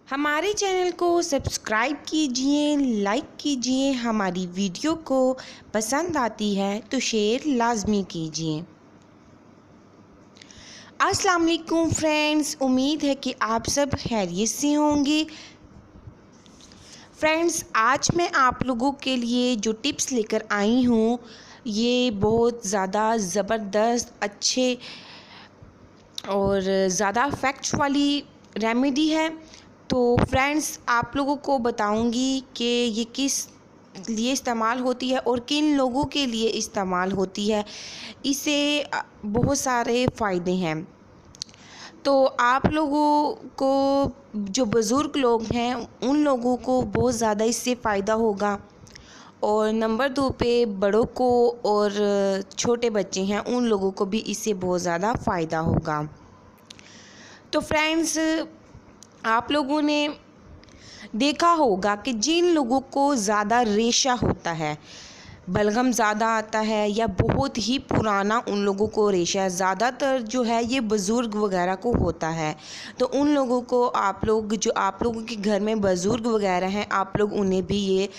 हमारे चैनल को सब्सक्राइब कीजिए, लाइक कीजिए। हमारी वीडियो को पसंद आती है तो शेयर लाजमी कीजिए। अस्सलाम वालेकुम फ्रेंड्स, उम्मीद है कि आप सब खैरियत से होंगे। फ्रेंड्स, आज मैं आप लोगों के लिए जो टिप्स लेकर आई हूँ ये बहुत ज़्यादा ज़बरदस्त, अच्छे और ज़्यादा फैक्ट्स वाली रेमेडी है। तो फ्रेंड्स, आप लोगों को बताऊंगी कि ये किस लिए इस्तेमाल होती है और किन लोगों के लिए इस्तेमाल होती है। इसे बहुत सारे फ़ायदे हैं। तो आप लोगों को, जो बुज़ुर्ग लोग हैं, उन लोगों को बहुत ज़्यादा इससे फ़ायदा होगा। और नंबर 2 पे बड़ों को और छोटे बच्चे हैं उन लोगों को भी इससे बहुत ज़्यादा फ़ायदा होगा। तो फ्रेंड्स, आप लोगों ने देखा होगा कि जिन लोगों को ज़्यादा रेशा होता है, बलगम ज़्यादा आता है या बहुत ही पुराना उन लोगों को रेशा है, ज़्यादातर जो है ये बुज़ुर्ग वगैरह को होता है। तो उन लोगों को आप लोगों के घर में बुज़ुर्ग वगैरह हैं, आप लोग उन्हें भी ये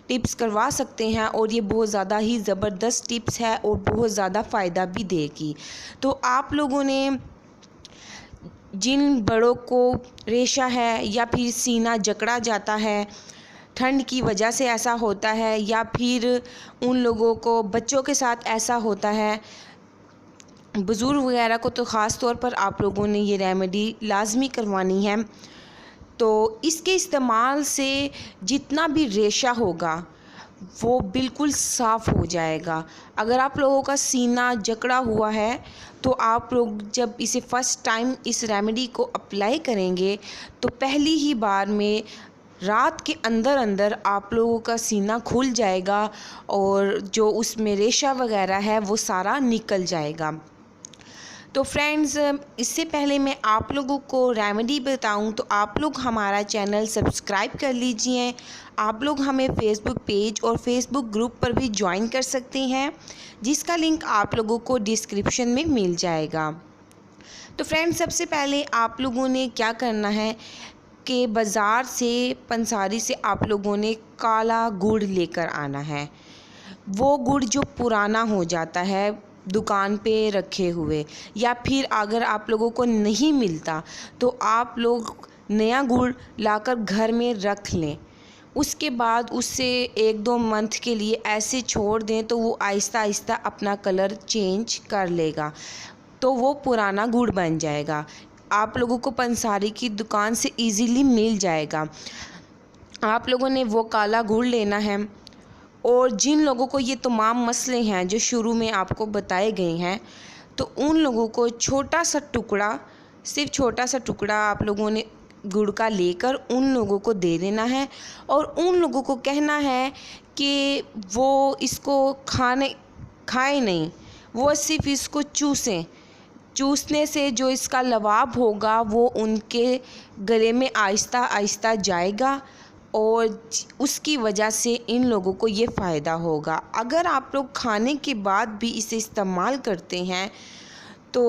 टिप्स करवा सकते हैं। और ये बहुत ज़्यादा ही ज़बरदस्त टिप्स है और बहुत ज़्यादा फ़ायदा भी देगी। तो आप लोगों ने, जिन बड़ों को रेशा है या फिर सीना जकड़ा जाता है, ठंड की वजह से ऐसा होता है, या फिर उन लोगों को, बच्चों के साथ ऐसा होता है, बुज़ुर्ग वगैरह को तो ख़ास तौर पर आप लोगों ने ये रेमेडी लाजमी करवानी है। तो इसके इस्तेमाल से जितना भी रेशा होगा वो बिल्कुल साफ़ हो जाएगा। अगर आप लोगों का सीना जकड़ा हुआ है तो आप लोग जब इसे फ़र्स्ट टाइम इस रेमेडी को अप्लाई करेंगे तो पहली ही बार में रात के अंदर अंदर आप लोगों का सीना खुल जाएगा और जो उसमें रेशा वगैरह है वो सारा निकल जाएगा। तो फ्रेंड्स, इससे पहले मैं आप लोगों को रेमेडी बताऊं तो आप लोग हमारा चैनल सब्सक्राइब कर लीजिए। आप लोग हमें फेसबुक पेज और फेसबुक ग्रुप पर भी ज्वाइन कर सकते हैं, जिसका लिंक आप लोगों को डिस्क्रिप्शन में मिल जाएगा। तो फ्रेंड्स, सबसे पहले आप लोगों ने क्या करना है कि बाज़ार से, पंसारी से आप लोगों ने काला गुड़ लेकर आना है। वो गुड़ जो पुराना हो जाता है दुकान पे रखे हुए, या फिर अगर आप लोगों को नहीं मिलता तो आप लोग नया गुड़ लाकर घर में रख लें। उसके बाद उससे 1-2 मंथ के लिए ऐसे छोड़ दें तो वो आहिस्ता आहिस्ता अपना कलर चेंज कर लेगा, तो वो पुराना गुड़ बन जाएगा। आप लोगों को पंसारी की दुकान से इजीली मिल जाएगा। आप लोगों ने वो काला गुड़ लेना है। और जिन लोगों को ये तमाम मसले हैं जो शुरू में आपको बताए गए हैं, तो उन लोगों को छोटा सा टुकड़ा, सिर्फ छोटा सा टुकड़ा आप लोगों ने गुड़ का लेकर उन लोगों को दे देना है। और उन लोगों को कहना है कि वो इसको खाएं नहीं, वो सिर्फ इसको चूसें। चूसने से जो इसका लवाब होगा वो उनके गले में आहिस्ता आहिस्ता जाएगा और उसकी वजह से इन लोगों को ये फ़ायदा होगा। अगर आप लोग खाने के बाद भी इसे इस्तेमाल करते हैं तो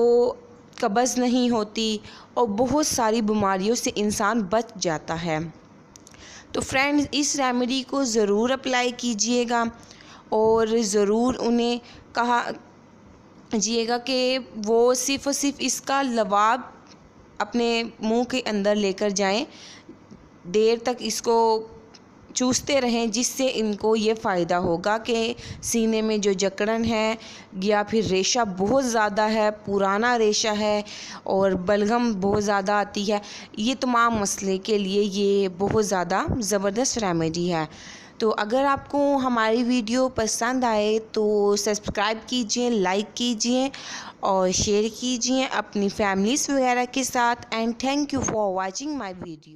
कब्ज़ नहीं होती और बहुत सारी बीमारियों से इंसान बच जाता है। तो फ्रेंड्स, इस रेमेडी को ज़रूर अप्लाई कीजिएगा और ज़रूर उन्हें कहा कीजिएगा कि वो सिर्फ़ और सिर्फ इसका लवाब अपने मुंह के अंदर लेकर जाएं, देर तक इसको चूसते रहें, जिससे इनको ये फ़ायदा होगा कि सीने में जो जकड़न है या फिर रेशा बहुत ज़्यादा है, पुराना रेशा है और बलगम बहुत ज़्यादा आती है, ये तमाम मसले के लिए ये बहुत ज़्यादा ज़बरदस्त रेमेडी है। तो अगर आपको हमारी वीडियो पसंद आए तो सब्सक्राइब कीजिए, लाइक कीजिए और शेयर कीजिए अपनी फैमिलीज़ वगैरह के साथ। And thank you for watching my video.